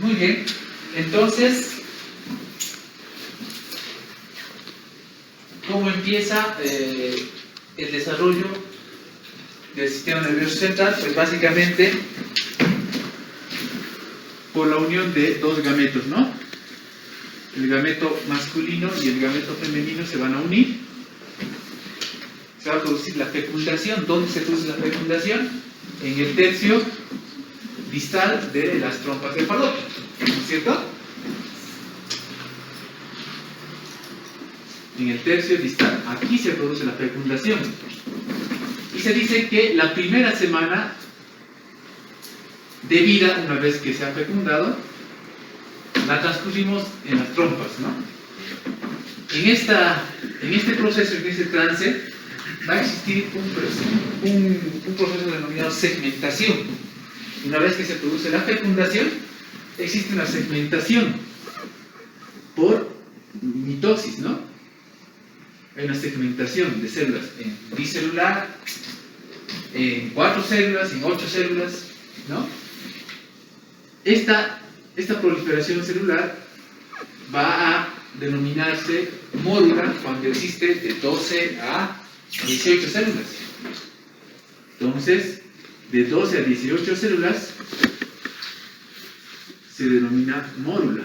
Muy bien, entonces, ¿cómo empieza el desarrollo del sistema nervioso central? Pues básicamente por la unión de dos gametos, ¿no? El gameto masculino y el gameto femenino se van a unir. Se va a producir la fecundación. ¿Dónde se produce la fecundación? En el tercio distal de las trompas del falopio, ¿no es cierto? En el tercio distal. Aquí se produce la fecundación. Y se dice que la primera semana de vida, una vez que se ha fecundado, la transcurrimos en las trompas, ¿no? En este proceso, en este trance, va a existir un proceso denominado segmentación. Una vez que se produce la fecundación, existe una segmentación por mitosis, ¿no? Hay una segmentación de células en bicelular, en 4 células, en 8 células, ¿no? Esta proliferación celular va a denominarse mórula cuando existe de 12 a 18 células. Entonces, de 12 a 18 células se denomina mórula.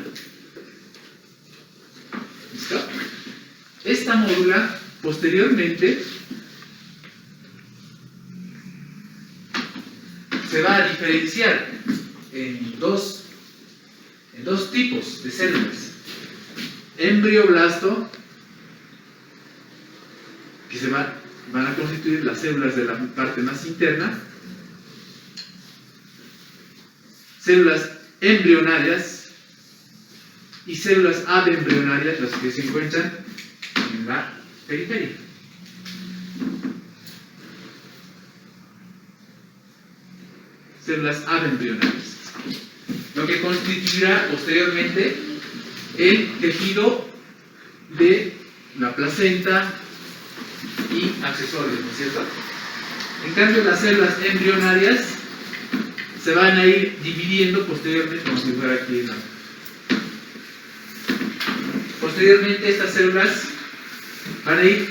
¿Listo? Esta mórula, posteriormente, se va a diferenciar en dos tipos de células. Embrioblasto, que van a constituir las células de la parte más interna. Células embrionarias y células abembrionarias, las que se encuentran en la periferia. Células abembrionarias, lo que constituirá posteriormente el tejido de la placenta y accesorios, ¿no es cierto? En cambio, las células embrionarias se van a ir dividiendo posteriormente, vamos a dibujar aquí una. Posteriormente estas células van a ir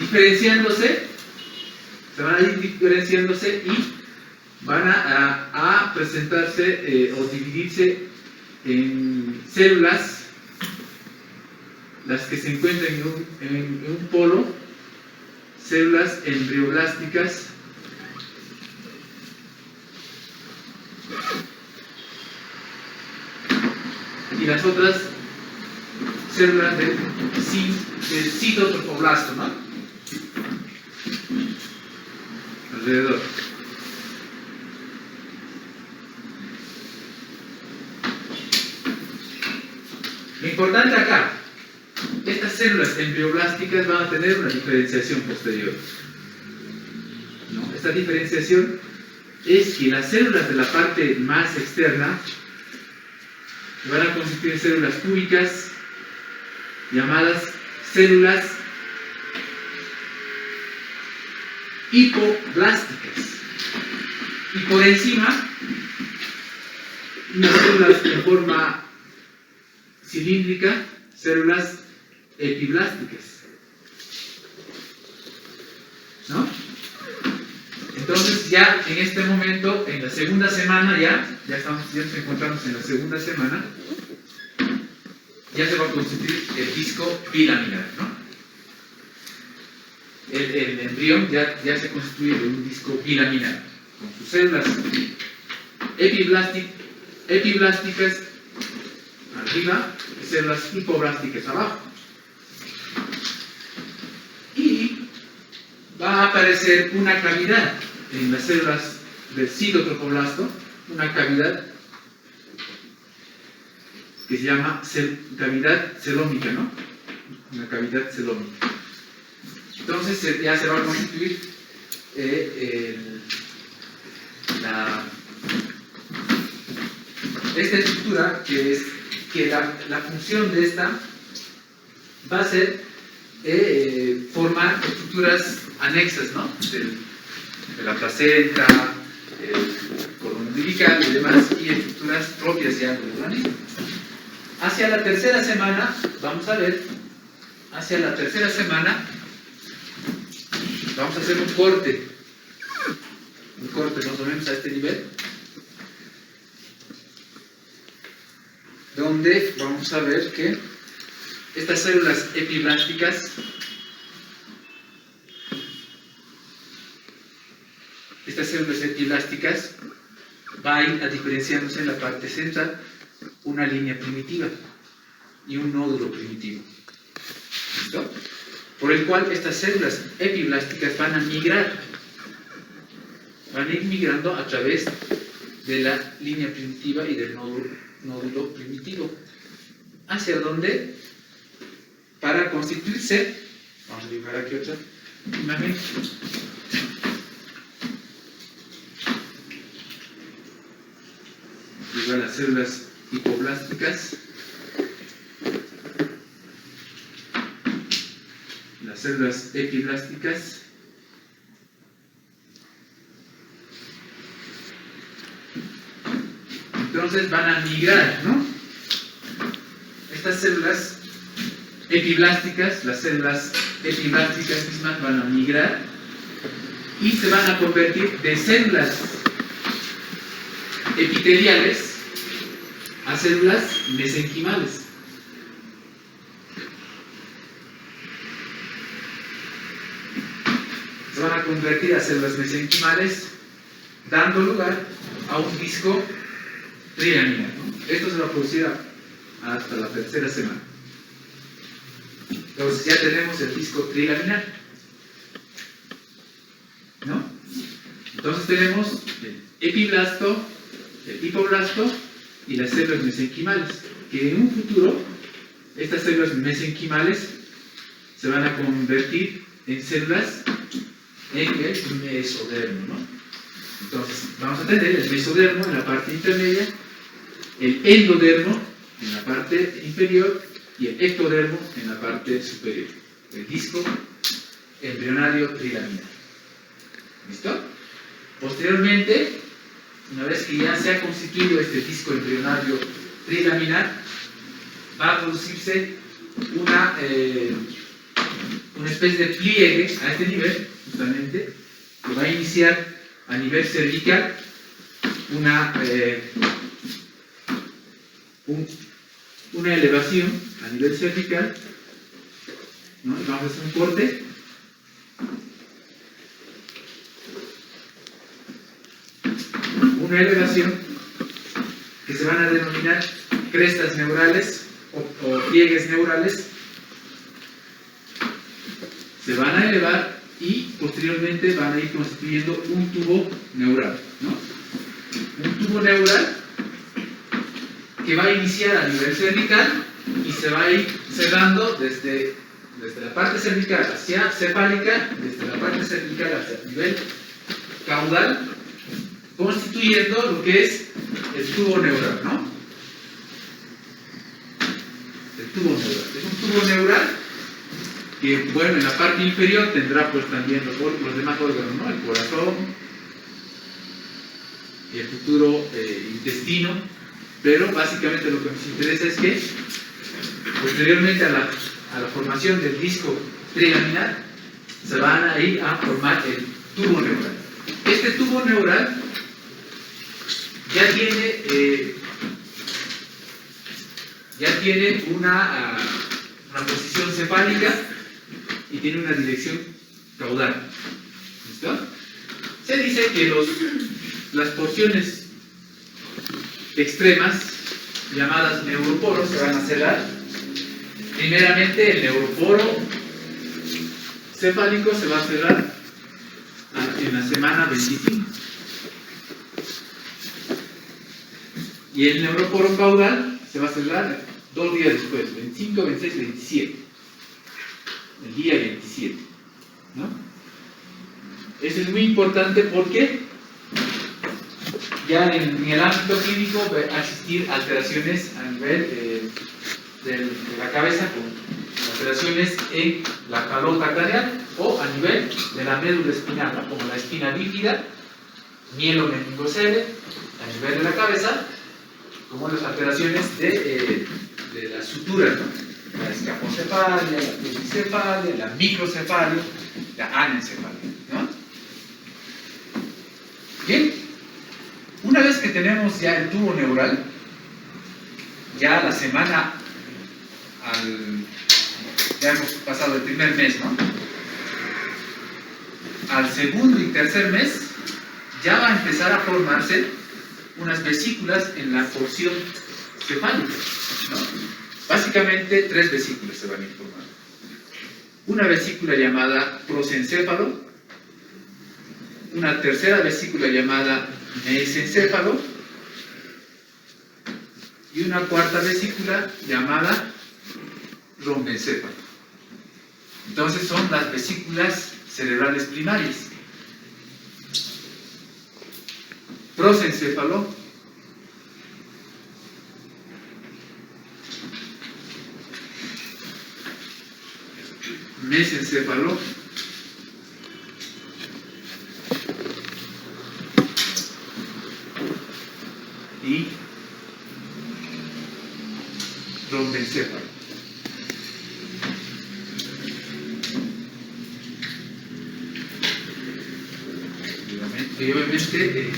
diferenciándose, y van a presentarse o dividirse en células, las que se encuentran en un polo, células embrioblásticas, y las otras células del citotropoblasto, ¿no? Alrededor. Lo importante acá, estas células embrioblásticas van a tener una diferenciación posterior, ¿no? Esta diferenciación es que las células de la parte más externa van a constituir células cúbicas llamadas células hipoblásticas, y por encima unas células en forma cilíndrica, células epiblásticas, ¿no? Entonces ya en este momento, en la segunda semana, ya nos encontramos en la segunda semana, ya se va a constituir el disco bilaminar, ¿no? El embrión ya se constituye de un disco bilaminar, con sus células epiblásticas arriba y células hipoblásticas abajo. Y va a aparecer una cavidad en las células del citotropoblasto, una cavidad que se llama cavidad celómica, ¿no? Una cavidad celómica. Entonces ya se va a constituir esta estructura, que la función de esta va a ser formar estructuras anexas, ¿no? De la placenta, cordón umbilical y demás, y estructuras propias ya del organismo. Hacia la tercera semana, vamos a ver, hacia la tercera semana, vamos a hacer un corte más o menos a este nivel, donde vamos a ver que estas células epiblásticas, va a ir a diferenciándose en la parte central una línea primitiva y un nódulo primitivo. ¿Listo? Por el cual estas células epiblásticas van a migrar, van a ir migrando a través de la línea primitiva y del nódulo primitivo. ¿Hacia dónde? Para constituirse, vamos a dibujar aquí otra imagen. Igual las células hipoblásticas, las células epiblásticas, entonces van a migrar, ¿no? Estas células epiblásticas, las células epiblásticas mismas van a migrar y se van a convertir de células epiteliales a células mesenquimales. Se van a convertir a células mesenquimales, dando lugar a un disco trilaminar, ¿no? Esto se va a producir hasta la tercera semana. Entonces ya tenemos el disco trilaminar, ¿no? Entonces tenemos el epiblasto, el hipoblasto y las células mesenquimales, que en un futuro estas células mesenquimales se van a convertir en células en el mesodermo, ¿no? Entonces vamos a tener el mesodermo en la parte intermedia, el endodermo en la parte inferior y el ectodermo en la parte superior, el disco embrionario trilaminar. ¿Listo? Posteriormente, una vez que ya se ha constituido este disco embrionario trilaminar, va a producirse una especie de pliegue a este nivel, justamente, que va a iniciar a nivel cervical una elevación a nivel cervical, ¿no? Y vamos a hacer un corte. Una elevación que se van a denominar crestas neurales o pliegues neurales. Se van a elevar y posteriormente van a ir constituyendo un tubo neural, ¿no? Un tubo neural que va a iniciar a nivel cervical y se va a ir cerrando desde la parte cervical hacia cefálica, desde la parte cervical hacia el nivel caudal, constituyendo lo que es el tubo neural, ¿no? El tubo neural. Es un tubo neural que, bueno, en la parte inferior tendrá pues también los demás órganos, ¿no? El corazón y el futuro intestino, pero básicamente lo que nos interesa es que posteriormente a la formación del disco trilaminar se van a ir a formar el tubo neural. Este tubo neural ya tiene una posición cefálica y tiene una dirección caudal. ¿Listo? Se dice que las porciones extremas, llamadas neuroporos, se van a cerrar. Primeramente, el neuroporo cefálico se va a cerrar en la semana 25. Y el neuroporo caudal se va a cerrar 2 días después, 25, 26 y 27. El día 27. ¿No? Eso es muy importante porque ya en el ámbito clínico va a existir alteraciones a nivel de la cabeza, con alteraciones en la calota craneal o a nivel de la médula espinal, ¿no? Como la espina bífida mielomeningocele a nivel de la cabeza, como las alteraciones de la sutura, ¿no? La escapocefalia, la pluricefalia, la microcefalia, la anencefalia, ¿no? Bien, una vez que tenemos ya el tubo neural, ya la semana, ya hemos pasado el primer mes, ¿no? Al segundo y tercer mes, ya va a empezar a formarse unas vesículas en la porción cefálica, ¿no? Básicamente, 3 vesículas se van a ir formando. Una vesícula llamada prosencéfalo, una tercera vesícula llamada mesencéfalo y una cuarta vesícula llamada rombencéfalo. Entonces son las vesículas cerebrales primarias. Prosencéfalo, mesencéfalo y rombencéfalo. Y obviamente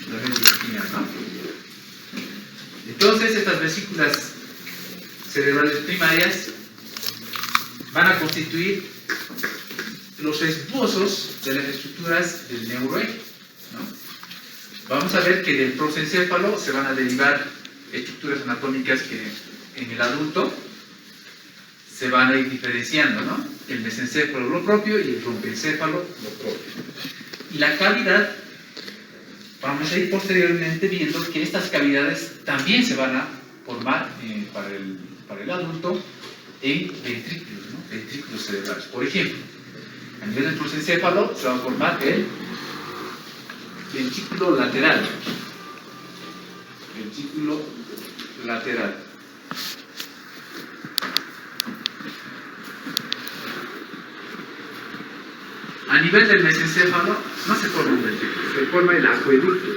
la médula espinal, ¿no? Entonces estas vesículas cerebrales primarias van a constituir los esbozos de las estructuras del neuroeje, ¿no? Vamos a ver que del prosencéfalo se van a derivar estructuras anatómicas que en el adulto se van a ir diferenciando, ¿no? El mesencéfalo lo propio y el rombencéfalo lo propio. Y la cavidad, vamos a ir posteriormente viendo que estas cavidades también se van a formar para el adulto en ventrículos, ¿no? Ventrículos cerebrales. Por ejemplo, a nivel del prosencéfalo se va a formar el ventrículo lateral. Ventrículo lateral. A nivel del mesencéfalo no se forma un ventrículo, se forma el acueducto.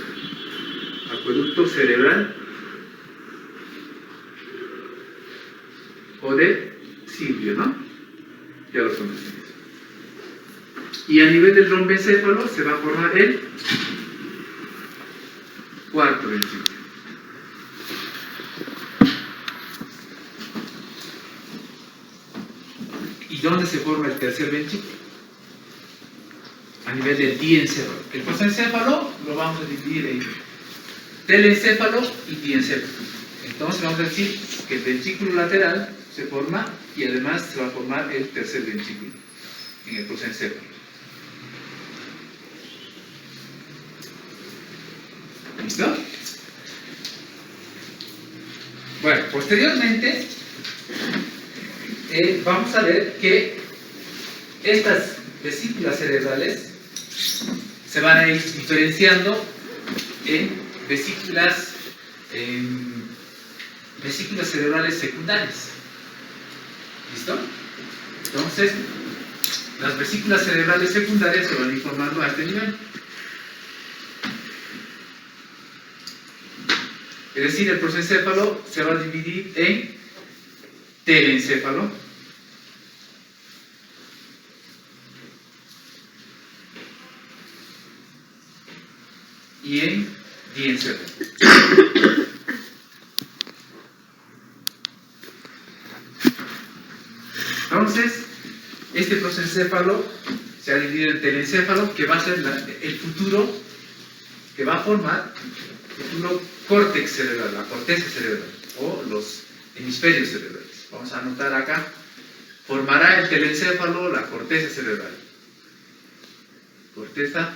Acueducto cerebral o de Silvio, ¿no? Ya lo conocemos. Y a nivel del rombencéfalo se va a formar el cuarto ventrículo. ¿Y dónde se forma el tercer ventrículo? A nivel del diencéfalo. El prosencéfalo lo vamos a dividir en telencéfalo y diencéfalo. Entonces vamos a decir que el ventrículo lateral se forma y además se va a formar el tercer ventrículo en el prosencéfalo. ¿Listo? Bueno, posteriormente vamos a ver que estas vesículas cerebrales se van a ir diferenciando en vesículas cerebrales secundarias. ¿Listo? Entonces, las vesículas cerebrales secundarias se van a ir formando a este nivel. Es decir, el prosencéfalo se va a dividir en telencéfalo, y en diencéfalo. Entonces, este prosencéfalo se ha dividido en telencéfalo, que va a ser el futuro que va a formar el futuro córtex cerebral, la corteza cerebral o los hemisferios cerebrales. Vamos a anotar acá, formará el telencéfalo la corteza cerebral. Corteza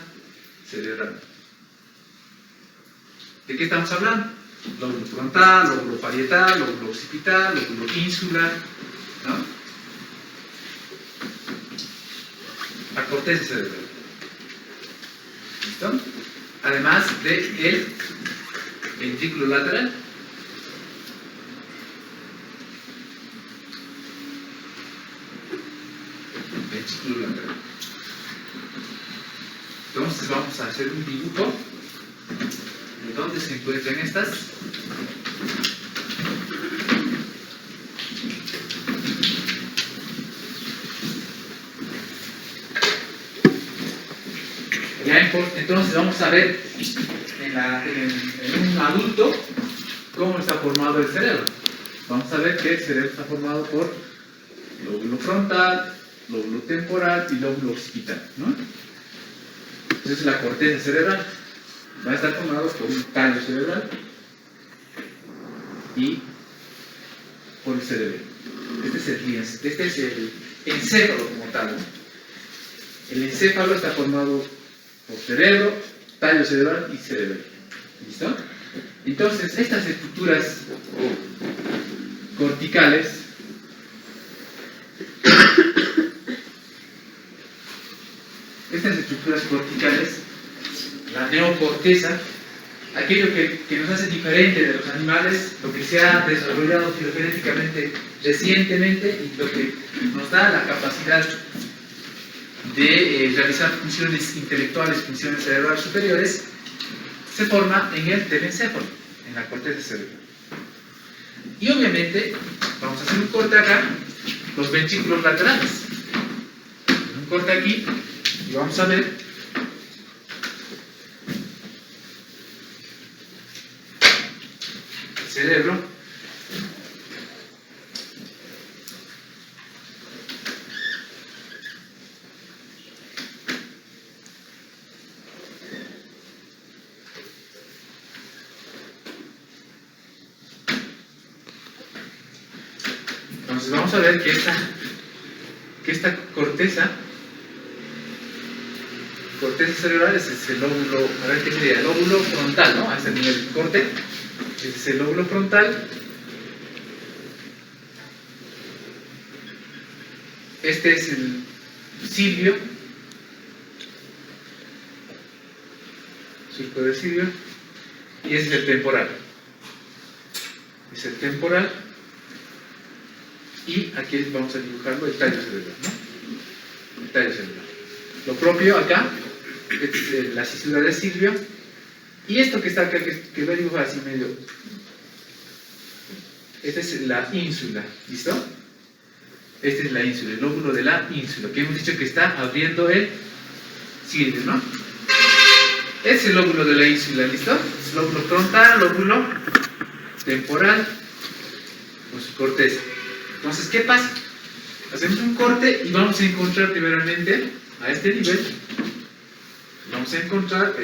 cerebral. ¿De qué estamos hablando? Lóbulo frontal, lóbulo parietal, lóbulo occipital, lóbulo insular, ¿no? La corteza cerebral. ¿Listo? Además del ventrículo lateral. Ventrículo lateral. Entonces vamos a hacer un dibujo de dónde se encuentran estas. Entonces vamos a ver en un adulto cómo está formado el cerebro. Vamos a ver que el cerebro está formado por lóbulo frontal, lóbulo temporal y lóbulo occipital, ¿no? Entonces la corteza cerebral va a estar formado por un tallo cerebral y por el cerebro. Este es el encéfalo como tal, ¿no? El encéfalo está formado por cerebro, tallo cerebral y cerebelo. ¿Listo? Entonces, estas estructuras corticales la neocorteza, aquello que nos hace diferente de los animales, lo que se ha desarrollado filogenéticamente recientemente y lo que nos da la capacidad de realizar funciones intelectuales, funciones cerebrales superiores, se forma en el telencéfalo, en la corteza cerebral. Y obviamente, vamos a hacer un corte acá, los ventrículos laterales. Un corte aquí, y vamos a ver el cerebro. Entonces vamos a ver que esta corteza cerebral es el lóbulo, a ver qué sería, el lóbulo frontal, ¿no? A este nivel de corte, este es el lóbulo frontal, este es el cilvio, surco del cilvio, y este es el temporal. Es el temporal. Y aquí vamos a dibujarlo, el tallo cerebral, ¿no? El tallo cerebral. Lo propio acá, es la cisura del cilvio, y esto que está acá, que voy a dibujar así medio, esta es la ínsula, ¿listo? Esta es la ínsula, el lóbulo de la ínsula, que hemos dicho que está abriendo el cilvio, ¿no? Este es el lóbulo de la ínsula, ¿listo? Lóbulo frontal, lóbulo temporal, con su corteza. Entonces, ¿qué pasa? Hacemos un corte y vamos a encontrar primeramente, a este nivel, vamos a encontrar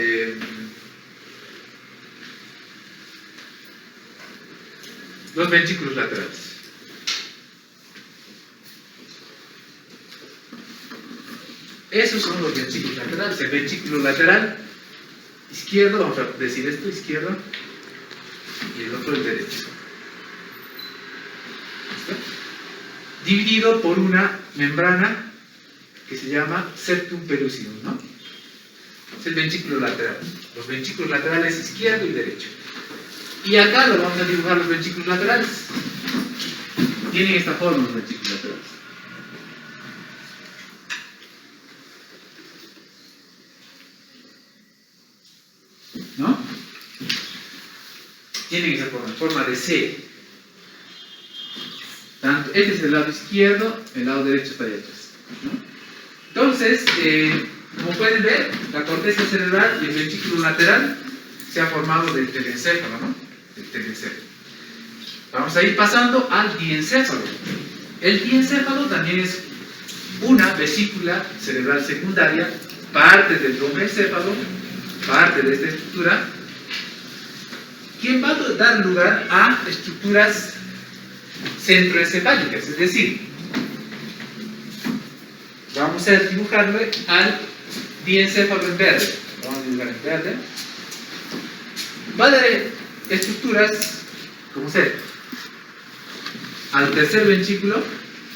los ventrículos laterales. Esos son los ventrículos laterales. El ventrículo lateral izquierdo, vamos a decir esto, izquierdo, y el otro el derecho. ¿Listo? Dividido por una membrana que se llama septum pellucidum, ¿no? Es el ventrículo lateral. Los ventrículos laterales izquierdo y derecho. Y acá lo vamos a dibujar los ventrículos laterales. Tienen esta forma los ventrículos laterales. ¿No? Tienen esa forma de C. Este es el lado izquierdo, el lado derecho está allá atrás, ¿no? Entonces, como pueden ver, la corteza cerebral y el ventrículo lateral se ha formado del telencéfalo, ¿no? Del telencéfalo. Vamos a ir pasando al diencéfalo. El diencéfalo también es una vesícula cerebral secundaria, parte del bromencéfalo, parte de esta estructura, quien va a dar lugar a estructuras centroencefálicas, es decir, vamos a dibujarle al diencéfalo en verde. Vamos a dibujar en verde. Va a dar estructuras como ser al tercer ventrículo,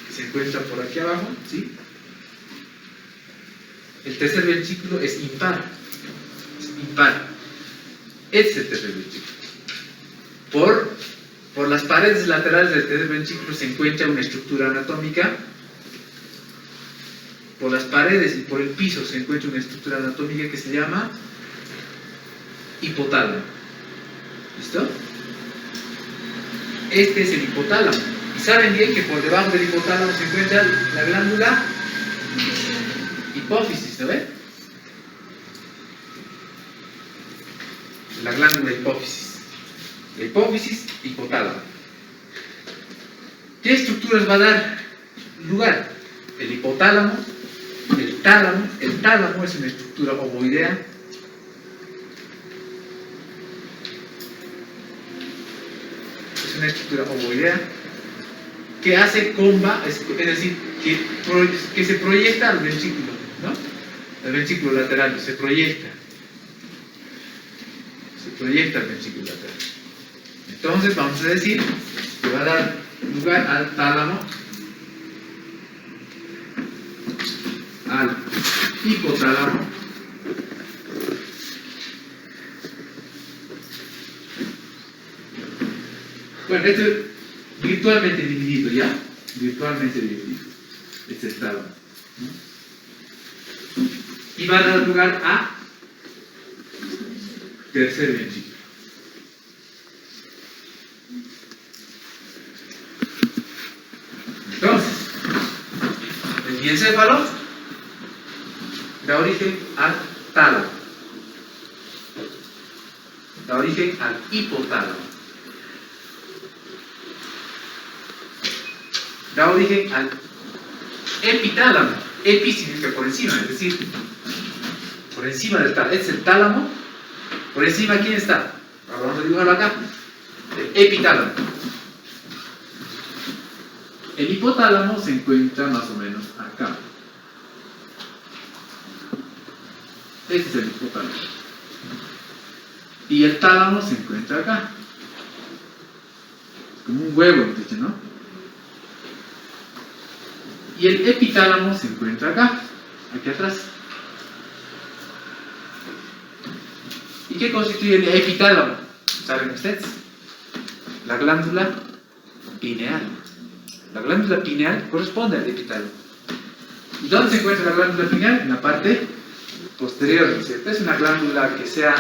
que se encuentra por aquí abajo, ¿sí? El tercer ventrículo es impar. Este es el tercer ventrículo. Por las paredes laterales del tercer ventrículo se encuentra una estructura anatómica por las paredes y por el piso se encuentra una estructura anatómica que se llama hipotálamo. ¿Listo? Este es el hipotálamo. Y saben bien que por debajo del hipotálamo se encuentra la glándula hipófisis, ¿no ven? La glándula hipófisis. La hipófisis, hipotálamo. ¿Qué estructuras va a dar lugar? El hipotálamo, el tálamo. El tálamo es una estructura ovoidea. Es una estructura ovoidea que hace comba, es decir, que se proyecta al ventrículo, ¿no? El ventrículo lateral se proyecta. Se proyecta al ventrículo lateral. Entonces vamos a decir que va a dar lugar al tálamo, al hipotálamo, bueno, esto es virtualmente dividido, ¿ya? Virtualmente dividido. Este es el tálamo, ¿no? Y va a dar lugar a tercer ventrículo. Entonces, el diencéfalo da origen al tálamo, da origen al hipotálamo, da origen al epitálamo. Epi significa por encima, es decir, por encima del tálamo. Este es el tálamo. Por encima, ¿quién está? Ahora vamos a dibujarlo acá. El epitálamo. El hipotálamo se encuentra más o menos acá. Este es el hipotálamo. Y el tálamo se encuentra acá. Es como un huevo, ¿no? Y el epitálamo se encuentra acá, aquí atrás. ¿Y qué constituye el epitálamo? ¿Saben ustedes? La glándula pineal. La glándula pineal corresponde al epitálamo. ¿Y dónde se encuentra la glándula pineal? En la parte posterior, ¿no es cierto? Es una glándula que se ha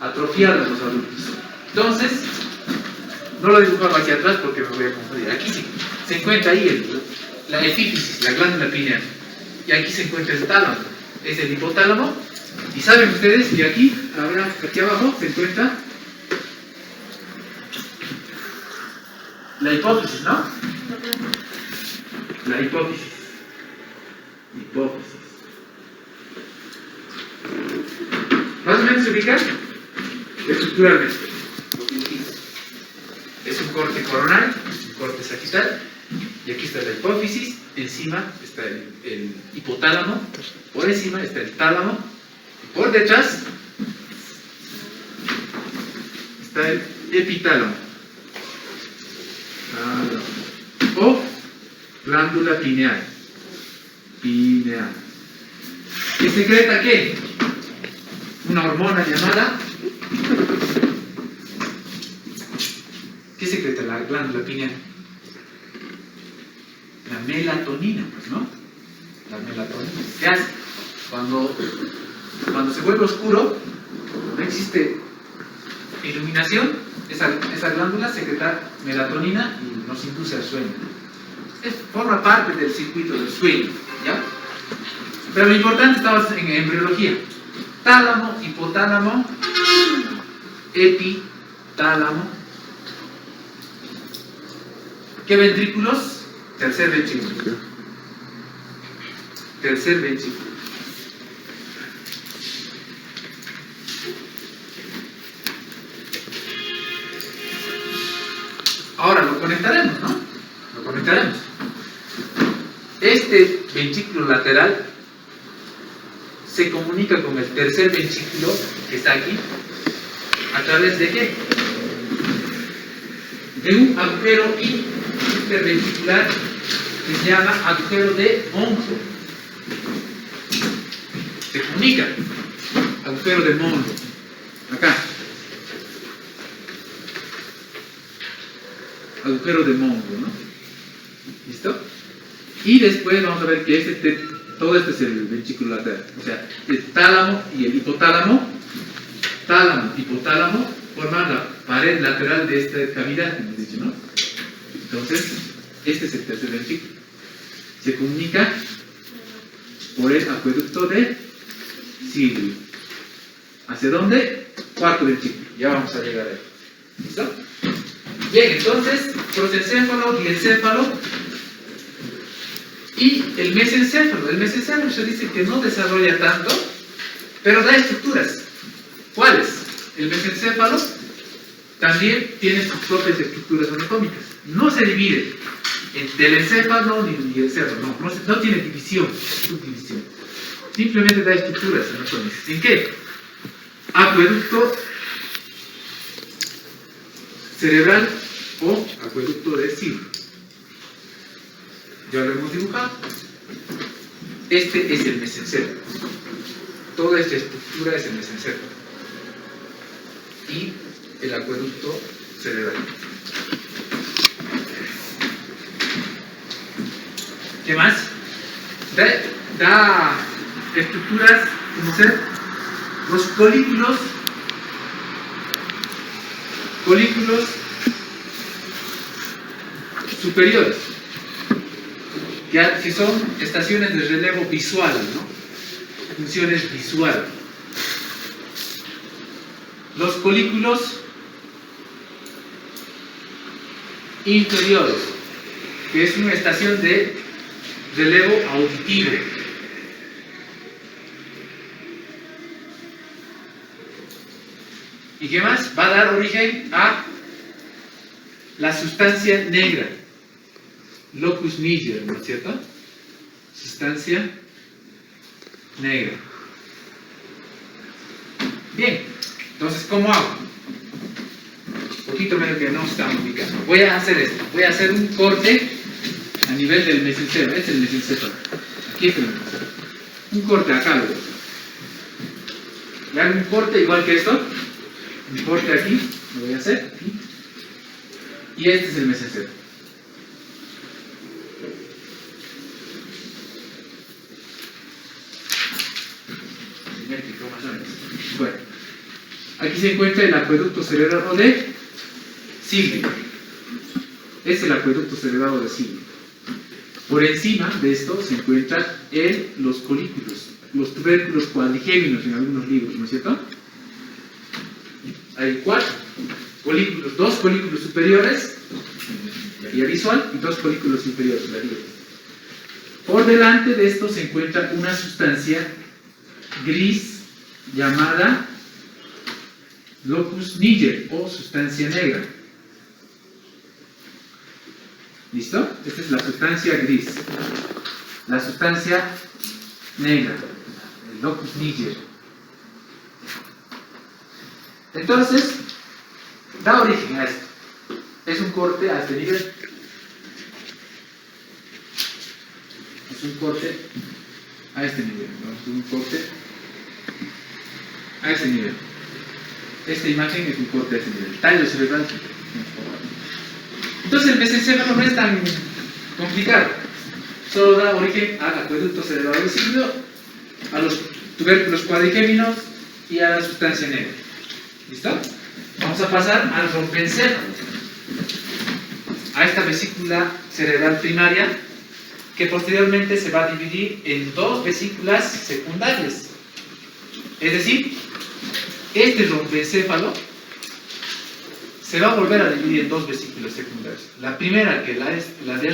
atrofiado en los adultos. Entonces, no lo dibujamos hacia atrás porque me voy a confundir. Aquí sí, se encuentra ahí la epífisis, la glándula pineal. Y aquí se encuentra el tálamo, es el hipotálamo. Y saben ustedes que aquí abajo se encuentra la hipófisis, ¿no? La hipófisis. Hipófisis. Más o menos se ubican estructuralmente. Es un corte coronal, un corte sagital. Y aquí está la hipófisis, encima está el hipotálamo, por encima está el tálamo, y por detrás está el epitálamo, o glándula pineal. Pineal. ¿Que secreta qué? Una hormona llamada. ¿Qué secreta la glándula pineal? La melatonina, pues, ¿no? La melatonina. ¿Qué hace? Cuando se vuelve oscuro, no existe iluminación, esa glándula secreta melatonina y nos induce al sueño. Forma parte del circuito del sueño, ¿ya? Pero lo importante estaba en embriología. Tálamo, hipotálamo, epitálamo. ¿Qué ventrículos? Tercer ventrículo. Tercer ventrículo. Ahora lo conectaremos, ¿no? Lo conectaremos. Este ventrículo lateral se comunica con el tercer ventrículo que está aquí. ¿A través de qué? De un agujero interventricular que se llama agujero de Monro. Se comunica. Agujero de Monro. Acá. Agujero de Monro, ¿no? ¿Listo? Y después vamos a ver que este Todo esto es el ventrículo lateral. O sea, el tálamo y el hipotálamo, tálamo, hipotálamo, forman la pared lateral de esta cavidad, hemos dicho, ¿no? Entonces, este es el tercer ventrículo. Se comunica por el acueducto de Silvio. ¿Hacia dónde? Cuarto ventrículo. Ya vamos a llegar ahí. ¿Listo? Bien, entonces, prosencéfalo, diencéfalo y el mesencéfalo. El mesencéfalo se dice que no desarrolla tanto, pero da estructuras. ¿Cuáles? El mesencéfalo también tiene sus propias estructuras anatómicas. No se divide del encéfalo ni del céfalo. No tiene división, subdivisión. Simplemente da estructuras anatómicas. ¿En qué? Acueducto cerebral o acueducto de Silvio. Ya lo hemos dibujado. Este es el mesencéfalo. Toda esta estructura es el mesencéfalo. Y el acueducto cerebral. ¿Qué más? Da estructuras como ser los colículos superiores, que son estaciones de relevo visual, ¿no? Funciones visuales. Los colículos inferiores, que es una estación de relevo auditivo. ¿Y qué más? Va a dar origen a la sustancia negra, locus niger, ¿no es cierto? Sustancia negra. Bien, entonces, ¿cómo hago? Un poquito menos que no estamos ubicando. Voy a hacer esto. Voy a hacer un corte a nivel del mesencéfalo. Este es el mesencéfalo. Aquí tenemos un corte acá. Le hago un corte igual que esto. Un corte aquí. Lo voy a hacer. Aquí. Y este es el mesencéfalo. Simétrico más o menos. Bueno. Aquí se encuentra el acueducto cerebral de Silvio. Es el acueducto cerebral de Silvio. Por encima de esto se encuentran los colículos, los tubérculos cuadrigéminos en algunos libros, ¿no es cierto? Hay 4 colículos, 2 colículos superiores, la vía visual, y 2 colículos inferiores, la vía visual. Por delante de esto se encuentra una sustancia gris llamada locus niger o sustancia negra. ¿Listo? Esta es la sustancia gris. La sustancia negra, el locus niger. Entonces, da origen a esto. Es un corte a este nivel. Es un corte a este nivel. Es un corte a este nivel. Esta imagen es un corte a este nivel. Tallo cerebral. Entonces el mesencéfalo no es tan complicado. Solo da origen al acueducto cerebral de Silvio, a los tubérculos cuadrigéminos y a la sustancia negra. ¿Listo? Vamos a pasar al rompencéfalo, a esta vesícula cerebral primaria, que posteriormente se va a dividir en 2 vesículas secundarias. Es decir, este rompencéfalo se va a volver a dividir en 2 vesículas secundarias. La primera, que es la de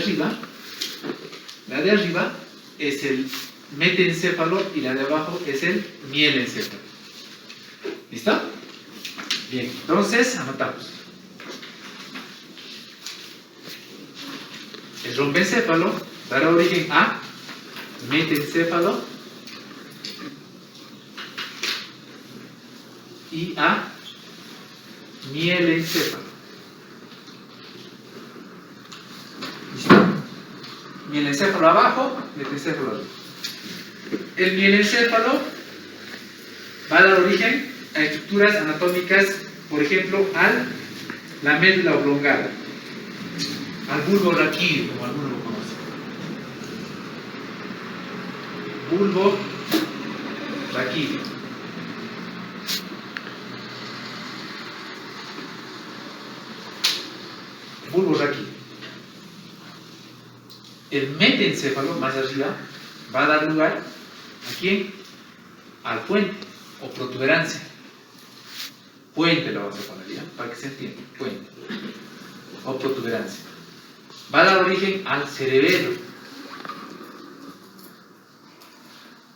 arriba, es el metencéfalo y la de abajo es el mielencéfalo. ¿Listo? Bien, entonces anotamos. El rompencéfalo dará origen a metencéfalo y a mielencéfalo. ¿Listo? Mielencéfalo abajo, metencéfalo arriba. El mielencéfalo va a dar origen a estructuras anatómicas, por ejemplo, la médula oblongada, al bulbo raquídeo, como algunos lo conocen. bulbo raquídeo. Bulbo raquídeo. El metencéfalo, más arriba, va a dar lugar ¿a quién? Al puente o protuberancia. Puente lo vamos a poner, ¿ya? Para que se entienda. Puente o protuberancia. Va a dar origen al cerebelo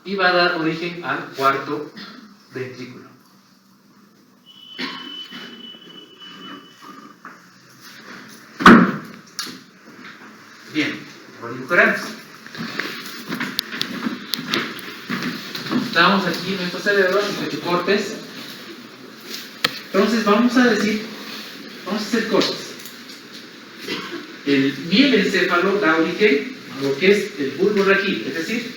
y va a dar origen al cuarto ventrículo. Bien, recuperamos. Estamos aquí en nuestro cerebro, en nuestros cortes. Entonces vamos a hacer cortes. El mielencéfalo da origen a lo que es el bulbo raquídeo, es decir,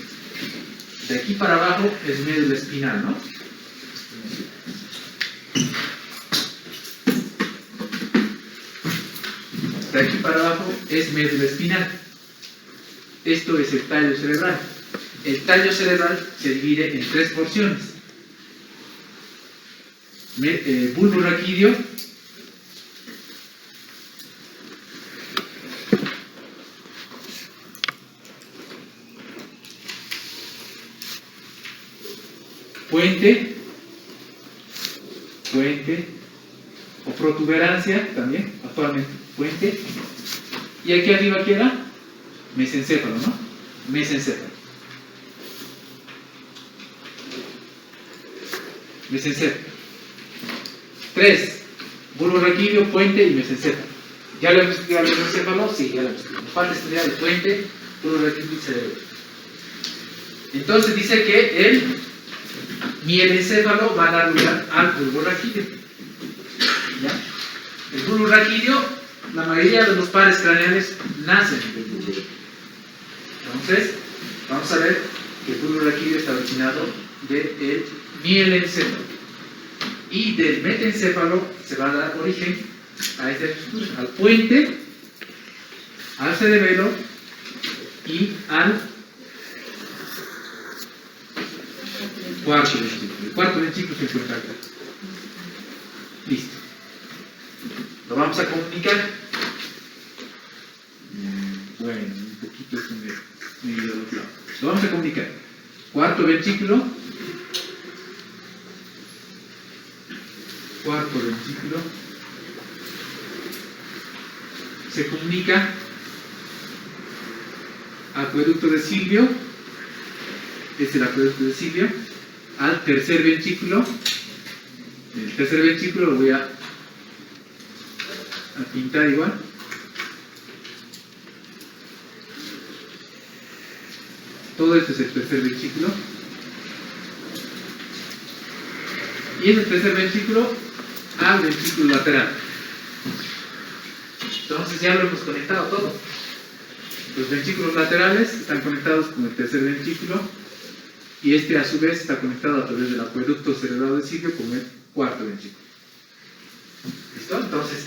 de aquí para abajo es médula espinal, ¿no? De aquí para abajo es médula espinal. Esto es el tallo cerebral. El tallo cerebral se divide en tres porciones. Bulbo raquídeo, puente o protuberancia también, actualmente puente, y aquí arriba queda mesencéfalo, ¿no? Mesencéfalo. Tres, bulbo raquídeo, puente y mesencéfalo. ¿Ya lo hemos estudiado el mesencéfalo? Sí, ya lo hemos estudiado. Nos falta estudiar el puente, bulbo raquídeo y cerebro. Entonces dice que el mielencéfalo va a dar lugar al bulbo raquídeo. ¿Ya? El bulbo raquídeo, la mayoría de los pares craneales nacen del bulbo. Entonces, vamos a ver que el bulbo raquídeo está originado del mielencéfalo. Y del metencéfalo se va a dar origen a esta estructura, al puente, al cerebelo y al cuarto ventrículo. El cuarto ventrículo se encuentra acá. Listo. Lo vamos a comunicar. Bueno, un poquito esto me dio los lados. Lo vamos a comunicar. Cuarto ventrículo. Se comunica acueducto de Silvio, es el acueducto de Silvio, al tercer ventrículo. El tercer ventrículo lo voy a pintar igual. Todo esto es el tercer ventrículo. Y es el tercer ventrículo al ventrículo lateral. Entonces ya lo hemos conectado todo. Los ventrículos laterales están conectados con el tercer ventrículo y este a su vez está conectado a través del acueducto cerebral de Silvio con el cuarto ventrículo. ¿Listo? Entonces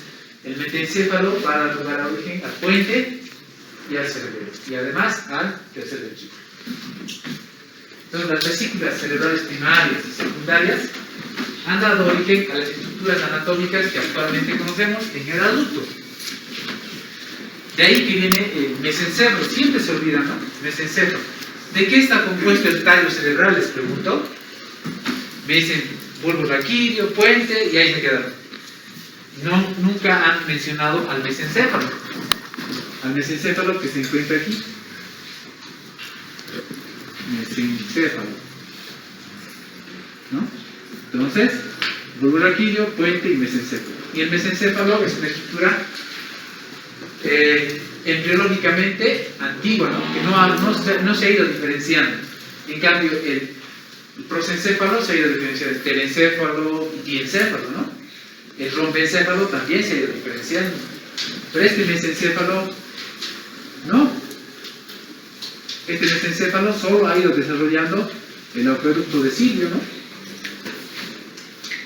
el metencéfalo va a dar lugar a origen al puente y al cerebelo y además al tercer ventrículo. Entonces las vesículas cerebrales primarias y secundarias han dado origen a las estructuras anatómicas que actualmente conocemos en el adulto. De ahí que viene el mesencéfalo, siempre se olvida, ¿no? Mesencéfalo. ¿De qué está compuesto el tallo cerebral? Les pregunto. Me dicen bulbo raquídeo, puente, y ahí se quedaron. Nunca han mencionado al mesencéfalo. Al mesencéfalo que se encuentra aquí. Mesencéfalo. ¿No? Entonces, bulbo raquídeo, puente y mesencéfalo. Y el mesencéfalo es una estructura embriológicamente antigua, ¿no? Que no se ha ido diferenciando. En cambio, el prosencéfalo se ha ido diferenciando, el telencéfalo y diencéfalo, ¿no? El rombencéfalo también se ha ido diferenciando. Pero este mesencéfalo, no. Este mesencéfalo solo ha ido desarrollando el acueducto de Silvio, ¿no?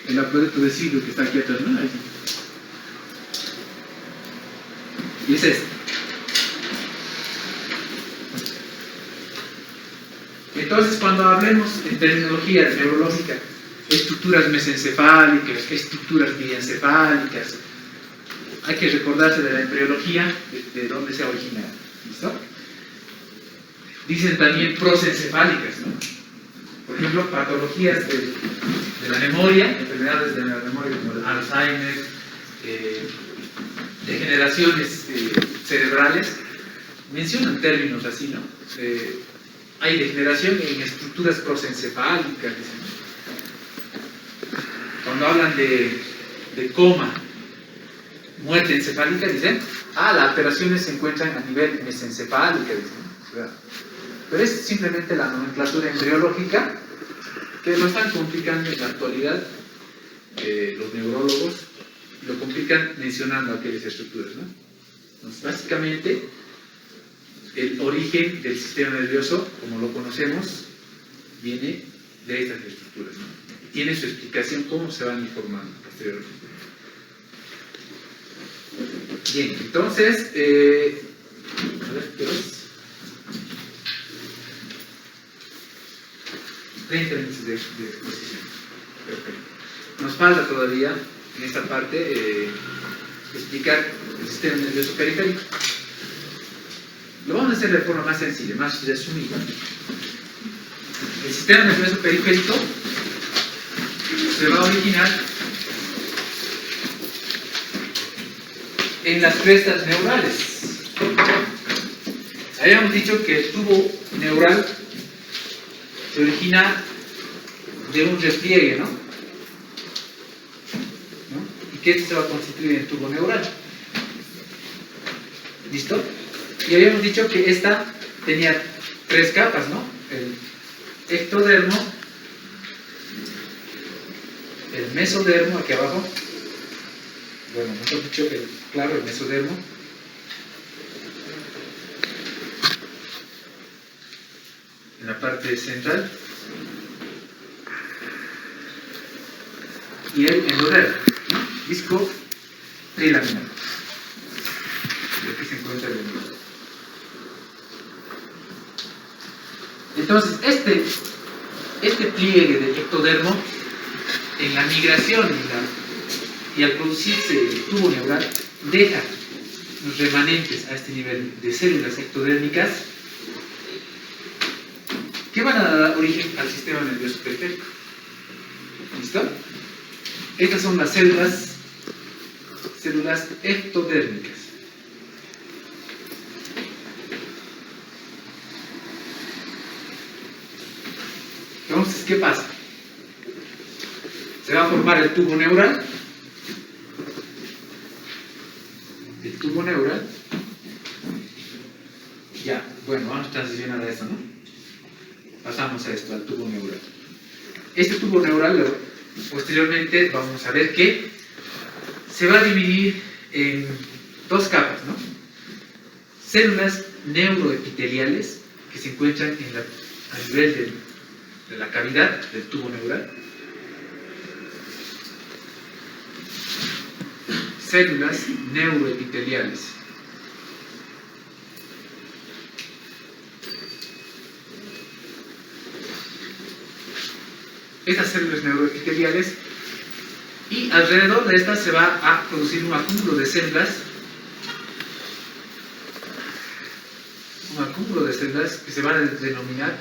El acueducto de Silvio que está aquí atrás, ¿no? Ahí. Y es este. Entonces, cuando hablemos en terminología neurológica, estructuras mesencefálicas, estructuras diencefálicas, hay que recordarse de la embriología, de dónde se ha originado. ¿Listo? Dicen también prosencefálicas, ¿no? Por ejemplo, patologías de la memoria, enfermedades de la memoria como el Alzheimer, degeneraciones cerebrales, mencionan términos así, ¿no? Hay degeneración en estructuras prosencefálicas, dicen. Cuando hablan de coma, muerte encefálica, dicen, las alteraciones se encuentran a nivel mesencefálica, dicen. Pero es simplemente la nomenclatura embriológica que lo están complicando en la actualidad. Los neurólogos lo complican mencionando aquellas estructuras, ¿no? Entonces, básicamente, el origen del sistema nervioso, como lo conocemos, viene de estas estructuras, ¿no? Y tiene su explicación cómo se van informando posteriormente. Bien, entonces, a ver, ¿qué es? 30 minutos de exposición. Perfecto. Nos falta todavía, en esta parte, explicar el sistema nervioso periférico. Lo vamos a hacer de forma más sencilla, más resumida. El sistema nervioso periférico se va a originar en las crestas neurales. Habíamos dicho que el tubo neural se origina de un repliegue, ¿no? Y que este se va a constituir en tubo neural. ¿Listo? Y habíamos dicho que esta tenía 3 capas, ¿no? El ectodermo, el mesodermo, aquí abajo. Bueno, mejor dicho, el mesodermo. En la parte central. Y el endodermo, ¿no? Disco trilaminar. Y aquí se encuentra el endodermo. Entonces, este pliegue del ectodermo, en la migración y al producirse el tubo neural, deja los remanentes a este nivel de células ectodérmicas que van a dar origen al sistema nervioso periférico. ¿Listo? Estas son las células ectodérmicas. Entonces, ¿qué pasa? Se va a formar el tubo neural. El tubo neural. Ya, bueno, vamos a transicionar a esto, ¿no? Pasamos a esto, al tubo neural. Este tubo neural, posteriormente, vamos a ver que se va a dividir en 2 capas, ¿no? Células neuroepiteliales que se encuentran a nivel de la cavidad del tubo neural. Células neuroepiteliales. Estas células neuroepiteliales, y alrededor de estas se va a producir un acúmulo de células, que se van a denominar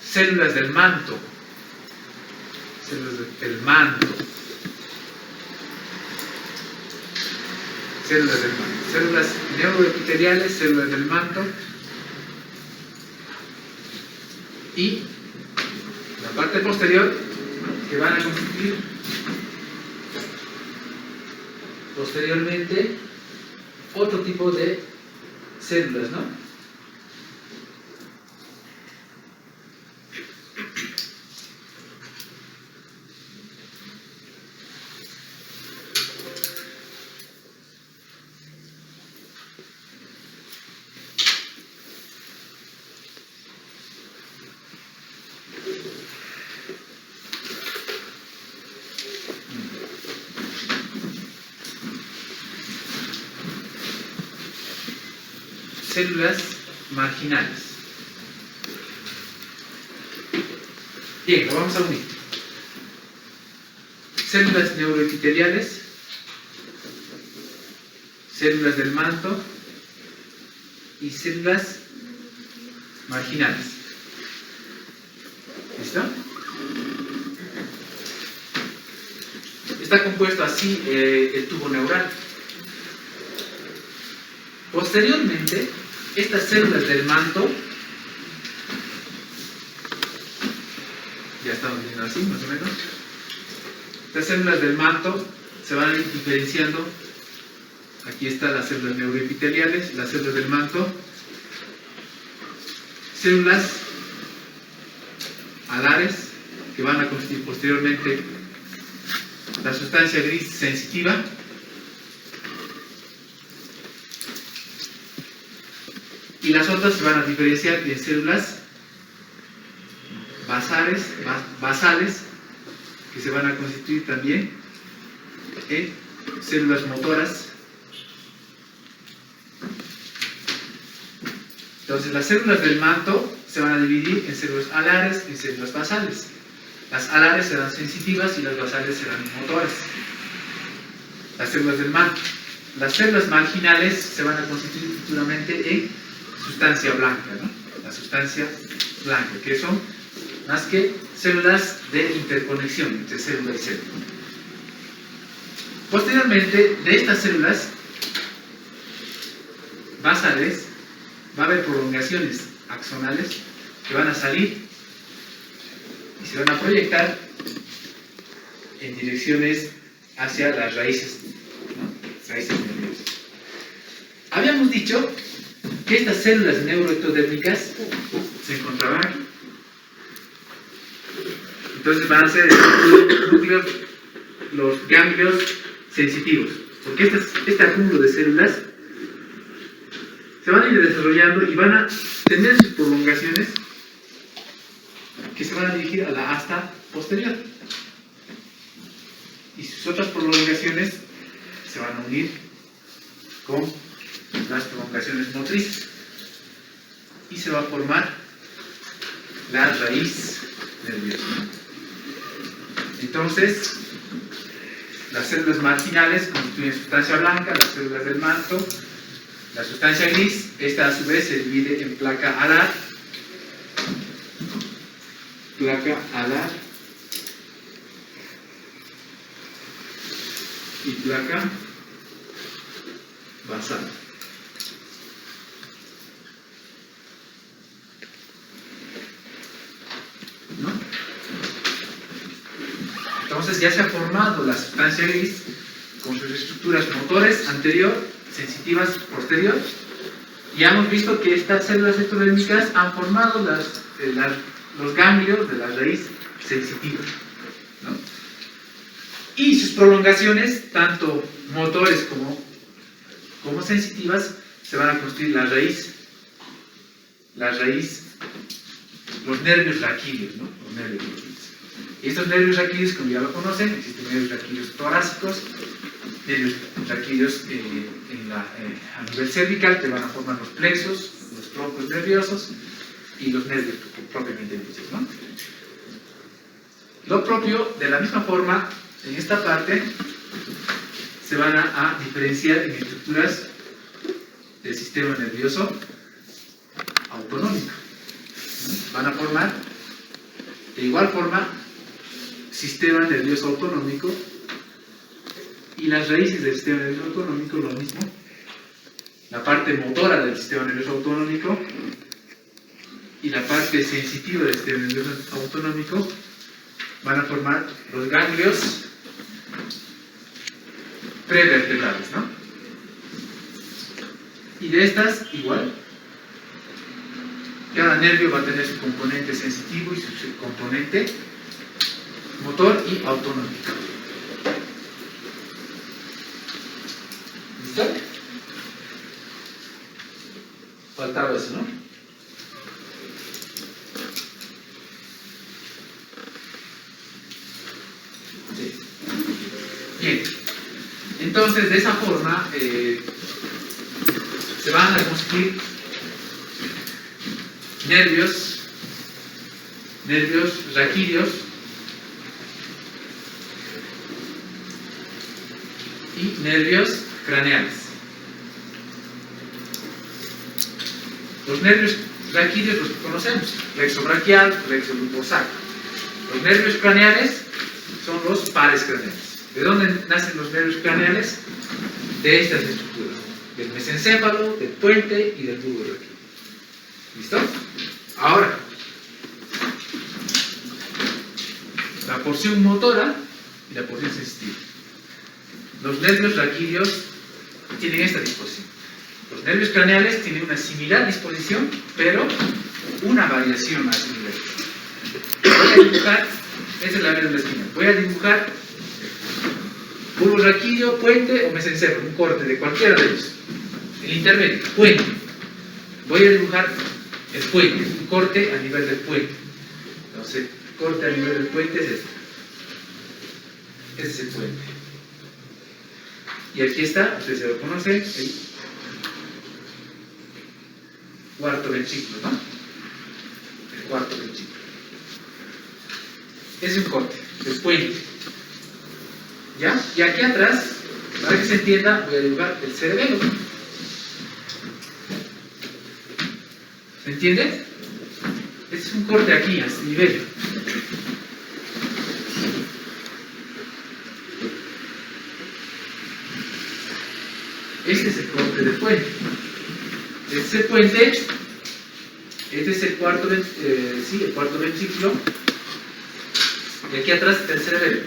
células del manto. Células neuroepiteliales, células del manto. Y la parte posterior, que van a constituir posteriormente otro tipo de células, ¿no? Células marginales. Bien, lo vamos a unir. Células neuroepiteliales, células del manto y células marginales. ¿Listo? Está compuesto así el tubo neural. Posteriormente, estas células del manto, ya estamos viendo así más o menos, estas células del manto se van a ir diferenciando. Aquí están las células neuroepiteliales, las células del manto, células alares que van a constituir posteriormente la sustancia gris sensitiva, y las otras se van a diferenciar en células basales que se van a constituir también en células motoras. Entonces las células del manto se van a dividir en células alares y células basales. Las alares serán sensitivas y las basales serán motoras. Las células del manto. Las células marginales se van a constituir futuramente en sustancia blanca, ¿no? La sustancia blanca, que son más que células de interconexión entre célula y célula. Posteriormente, de estas células basales va a haber prolongaciones axonales que van a salir y se van a proyectar en direcciones hacia las raíces, ¿no? Raíces nerviosas. Habíamos dicho que estas células neuroectodérmicas se encontraban aquí. Entonces van a ser el núcleo, los ganglios sensitivos, porque este acúmulo de células se van a ir desarrollando y van a tener sus prolongaciones que se van a dirigir a la asta posterior. Y sus otras prolongaciones se van a unir con las prolongaciones motrices. Y se va a formar la raíz nerviosa. Entonces, las células marginales constituyen sustancia blanca, las células del manto, la sustancia gris. Esta a su vez se divide en placa alar, y placa basal. ¿No? Entonces ya se ha formado la sustancia gris con sus estructuras motores anterior, sensitivas posterior, y ya hemos visto que estas células ectodérmicas han formado los ganglios de la raíz sensitiva, ¿no? Y sus prolongaciones, tanto motores como sensitivas, se van a constituir la raíz, los nervios raquídeos, ¿no? Los nervios raquídeos. Y estos nervios raquídeos, como ya lo conocen, existen nervios raquídeos torácicos, nervios raquídeos a nivel cervical, que van a formar los plexos, los troncos nerviosos y los nervios propiamente dichos, ¿no? Lo propio, de la misma forma, en esta parte se van a diferenciar en estructuras del sistema nervioso autonómico, ¿no? Van a formar de igual forma sistema nervioso autonómico, y las raíces del sistema nervioso autonómico lo mismo. La parte motora del sistema nervioso autonómico y la parte sensitiva del sistema nervioso autonómico van a formar los ganglios prevertebrales, ¿no? Y de estas, igual, cada nervio va a tener su componente sensitivo y su componente motor y autonómico. ¿Listo? Faltaba eso, ¿no? Sí. Bien. Entonces, de esa forma, se van a constituir nervios nervios raquídeos y nervios craneales. Los nervios raquídeos los conocemos, plexo braquial, plexo lumbosaco. Los nervios craneales son los pares craneales. ¿De dónde nacen los nervios craneales? De estas estructuras, del mesencéfalo, del puente y del bulbo raquídeo. ¿Listo? Ahora, la porción motora y la porción sensitiva. Los nervios raquídeos tienen esta disposición. Los nervios craneales tienen una similar disposición, pero una variación a ese nivel. Voy a dibujar, esa es la médula espinal. Voy a dibujar bulbo raquídeo, puente o mesencéfalo, un corte de cualquiera de ellos. El intermedio, puente. Voy a dibujar el puente, un corte a nivel del puente. Entonces, corte a nivel del puente es este. Este es el puente. Y aquí está, ustedes se lo conocen, el cuarto ventrículo, ¿no? El cuarto ventrículo. Es un corte, el puente. ¿Ya? Y aquí atrás, para que se entienda, voy a dibujar el cerebelo. ¿Se entiende? Este es un corte aquí, a este nivel. Este es el corte del puente. Este es el puente. Este es el cuarto, el cuarto ventrículo. Y aquí atrás está el cerebelo.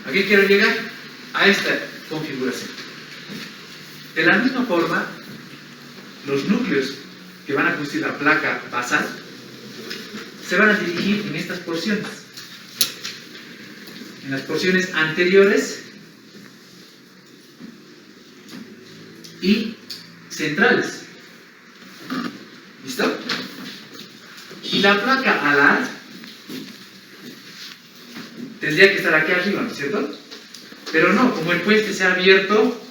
¿A qué quiero llegar? A esta configuración. De la misma forma, los núcleos que van a constituir la placa basal se van a dirigir en estas porciones. En las porciones anteriores y centrales. ¿Listo? Y la placa alar tendría que estar aquí arriba, ¿no es cierto? Pero no, como el puente se ha abierto,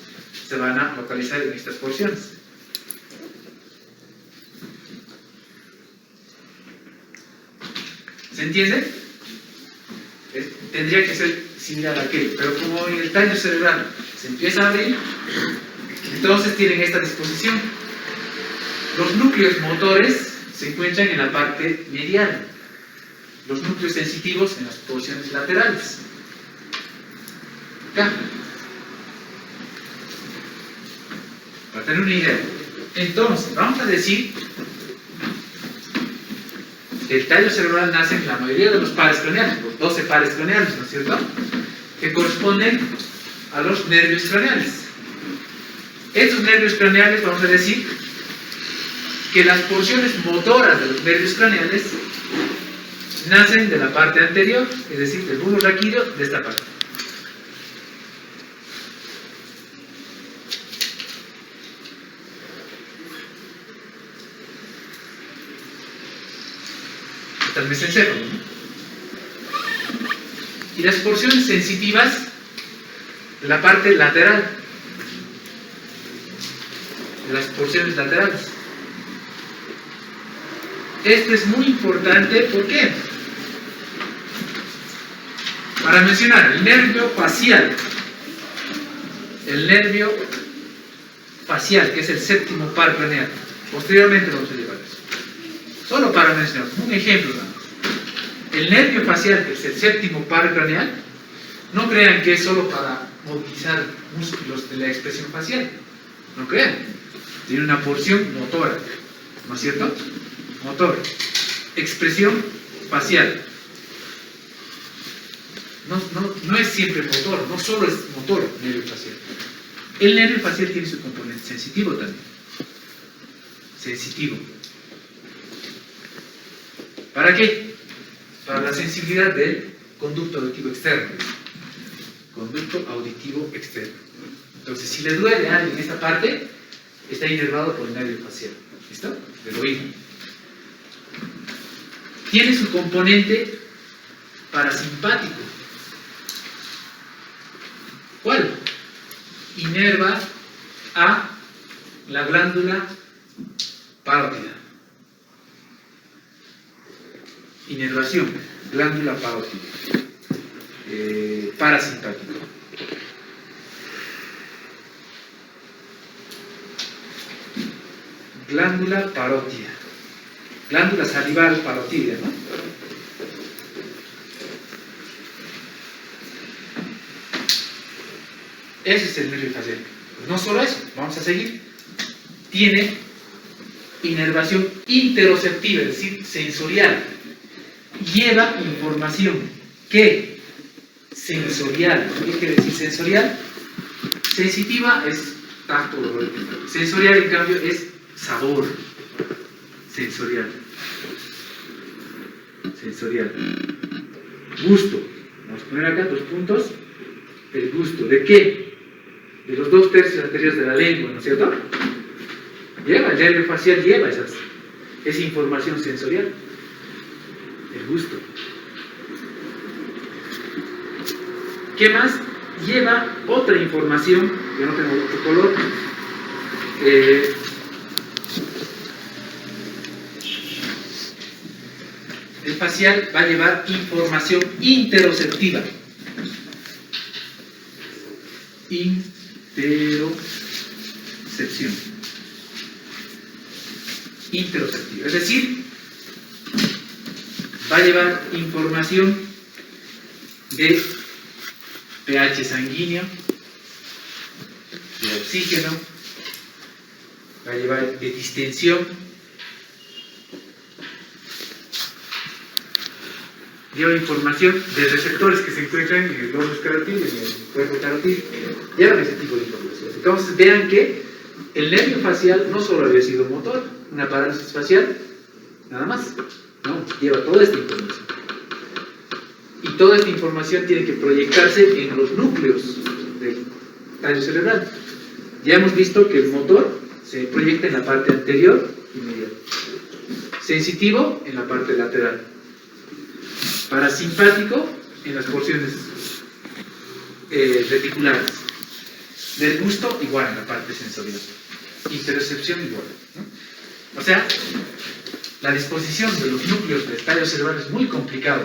se van a localizar en estas porciones. ¿Se entiende? Tendría que ser similar a aquello, pero como en el tallo cerebral se empieza a abrir, entonces tienen esta disposición. Los núcleos motores se encuentran en la parte medial, los núcleos sensitivos en las porciones laterales. Acá. Para tener una idea. Entonces, vamos a decir que el tallo cerebral nace en la mayoría de los pares craneales, los 12 pares craneales, ¿no es cierto? Que corresponden a los nervios craneales. Estos nervios craneales, vamos a decir que las porciones motoras de los nervios craneales nacen de la parte anterior, es decir, del bulbo raquídeo, de esta parte. Hasta el mesencéfalo, ¿no? Y las porciones sensitivas de la parte lateral, de las porciones laterales. Esto es muy importante, ¿por qué? Para mencionar el nervio facial, que es el séptimo par craneal. Posteriormente vamos a llevar eso. Solo para mencionar, un ejemplo nada más. El nervio facial, que es el séptimo par craneal, no crean que es solo para movilizar músculos de la expresión facial. No crean. Tiene una porción motora, ¿no es cierto? Motor. Expresión facial. No es siempre motor, no solo es motor el nervio facial. El nervio facial tiene su componente sensitivo también. Sensitivo. ¿Para qué? Para la sensibilidad del conducto auditivo externo. Conducto auditivo externo. Entonces, si le duele a alguien en esta parte, está inervado por el nervio facial. ¿Listo? Del oído. Tiene su componente parasimpático. ¿Cuál? Inerva a la glándula parótida. Inervación, glándula parótida. Parasimpático. Glándula parótida. Glándula salival parótida, ¿no? Ese es el nervio facial. Pues no solo eso, vamos a seguir. Tiene inervación interoceptiva, es decir, sensorial. Lleva información. ¿Qué? Sensorial. ¿Qué quiere decir sensorial? Sensitiva es tacto, olor. Sensorial, en cambio, es sabor. Sensorial. Sensorial. Gusto. Vamos a poner acá 2 puntos. El gusto. ¿De qué? De los 2 tercios anteriores de la lengua, ¿no es cierto? Lleva, el nervio facial lleva esa información sensorial. El gusto. ¿Qué más? Lleva otra información, yo no tengo otro color. El facial va a llevar información interoceptiva. Interocepción. Interoceptiva. Es decir, va a llevar información de pH sanguíneo, de oxígeno, va a llevar de distensión, lleva información de receptores que se encuentran en el globo carotídeo, en el cuerpo carotídeo, llevan ese tipo de información. Entonces vean que el nervio facial no solo había sido motor, una parálisis facial, nada más, no, lleva toda esta información. Y toda esta información tiene que proyectarse en los núcleos del tallo cerebral. Ya hemos visto que el motor se proyecta en la parte anterior inmediata, sensitivo en la parte lateral, parasimpático en las porciones reticulares, del gusto igual en la parte sensorial, interocepción igual, ¿no? O sea, la disposición de los núcleos del tallo cerebral es muy complicado.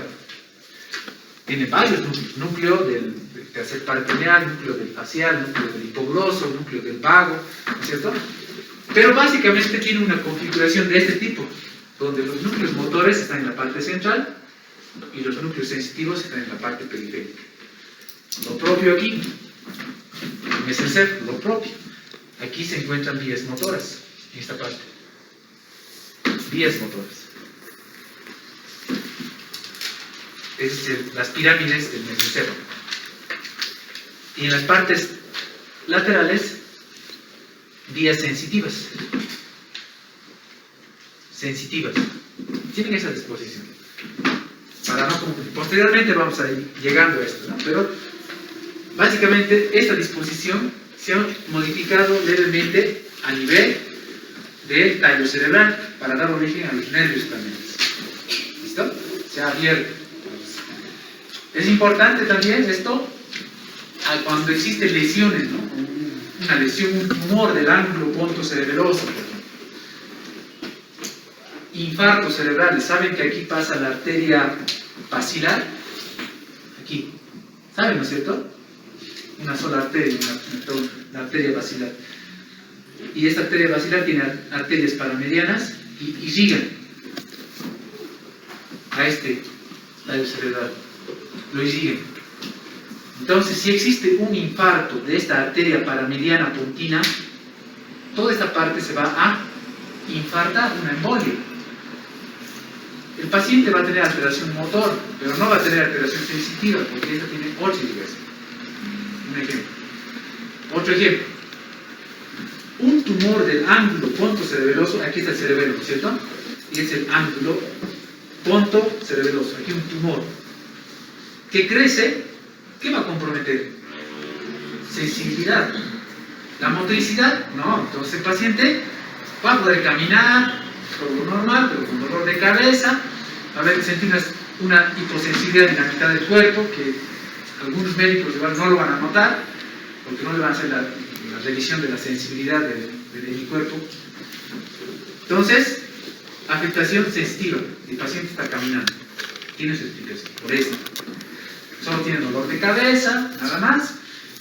Tiene varios núcleos, núcleo del tercer peritoneal, núcleo del facial, núcleo del hipogloso, núcleo del vago, ¿no es cierto? Pero básicamente tiene una configuración de este tipo, donde los núcleos motores están en la parte central y los núcleos sensitivos están en la parte periférica. Lo propio aquí, en mesencéfalo, lo propio. Aquí se encuentran vías motoras, en esta parte. Vías motoras. Es las pirámides del mesencéfalo. Y en las partes laterales, vías sensitivas. Sensitivas. Tienen esa disposición. Para no confundir. Posteriormente vamos a ir llegando a esto, ¿no? Pero básicamente esta disposición se ha modificado levemente a nivel del tallo cerebral para dar origen a los nervios también. ¿Listo? Se ha abierto. Es importante también esto cuando existen lesiones, ¿no? Una lesión, un tumor del ángulo pontocerebeloso, por ejemplo. Infartos cerebrales. ¿Saben que aquí pasa la arteria basilar? Aquí. ¿Saben, no es cierto? Una sola arteria, la arteria basilar. Y esta arteria basilar tiene arterias paramedianas y irrigan a este tallo cerebral. Lo irrigan. Entonces, si existe un infarto de esta arteria paramediana pontina, toda esta parte se va a infartar, una embolia. El paciente va a tener alteración motor, pero no va a tener alteración sensitiva, porque esta tiene 8 irrigación. Un ejemplo. Otro ejemplo. Un tumor del ángulo pontocerebeloso, aquí está el cerebelo, ¿no es cierto? Y es el ángulo pontocerebeloso, aquí un tumor que crece, ¿qué va a comprometer? Sensibilidad. La motricidad, no. Entonces el paciente va a poder caminar, todo normal, pero con dolor de cabeza, va a sentir una hiposensibilidad en la mitad del cuerpo, que algunos médicos igual no lo van a notar, porque no le van a hacer la revisión de la sensibilidad de mi cuerpo. Entonces, afectación sensitiva, el paciente está caminando. tiene su explicación, por eso. Solo tiene dolor de cabeza, nada más.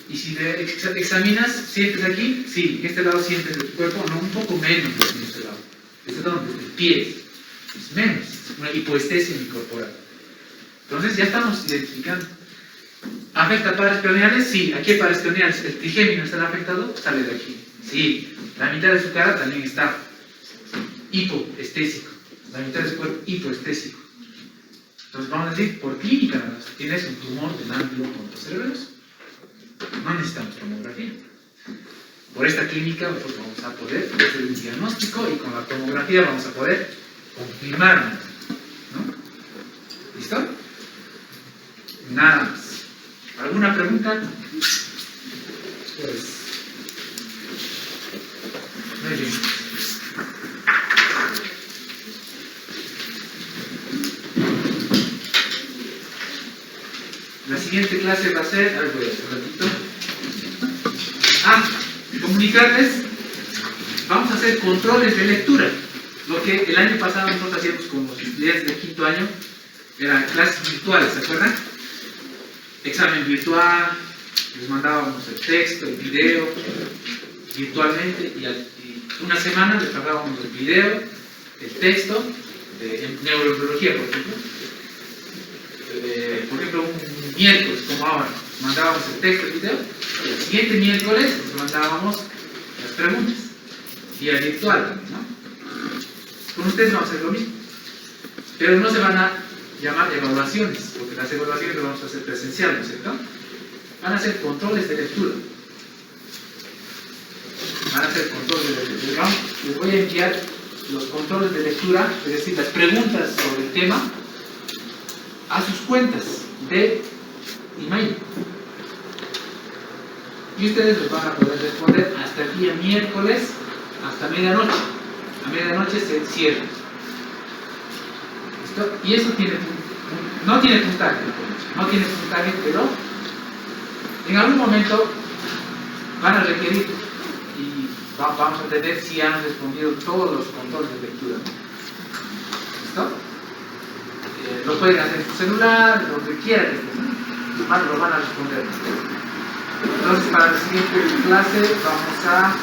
Y si te examinas, ¿sientes aquí? Sí, en este lado sientes el cuerpo, no, un poco menos en este lado. Este lado desde el pie, es menos, una hipoestesia incorporal. Entonces ya estamos identificando. ¿Afecta pares peroneales? Sí. ¿A qué pares peroneales? ¿El trigémino está afectado? Sale de aquí. Sí. La mitad de su cara también está hipoestésico. La mitad de su cuerpo hipoestésico. Entonces vamos a decir, por clínica, tienes un tumor del ángulo pontocerebroso. No necesitamos tomografía. Por esta clínica nosotros vamos a poder hacer un diagnóstico y con la tomografía vamos a poder confirmarlo, ¿no? ¿Listo? Nada más. ¿Alguna pregunta? Pues. Muy bien. La siguiente clase va a ser. A ver, voy a hacer un ratito. Comunicarles. Vamos a hacer controles de lectura. Lo que el año pasado nosotros hacíamos con los estudiantes del quinto año eran clases virtuales, ¿se acuerdan? Examen virtual, les mandábamos el texto, el video, virtualmente, y una semana les pagábamos el video, el texto, en neurobiología, por ejemplo. Por ejemplo, un miércoles, como ahora, mandábamos el texto, el video, y el siguiente miércoles les mandábamos las preguntas, vía virtual también, ¿no? Con ustedes vamos a hacer lo mismo, pero no se van a llamar evaluaciones, porque las evaluaciones las vamos a hacer presencial, ¿no es cierto? Van a ser controles de lectura. Van a ser controles de lectura. Les voy a enviar los controles de lectura, es decir, las preguntas sobre el tema, a sus cuentas de email. Y ustedes les van a poder responder hasta el día miércoles, hasta medianoche. A medianoche se cierra. ¿Listo? Y eso no tiene puntaje, pero en algún momento van a requerir y vamos a tener si han respondido todos los controles de lectura. ¿Listo? Lo pueden hacer en su celular, donde quieran que estén, lo van a responder. Entonces, para la siguiente clase vamos a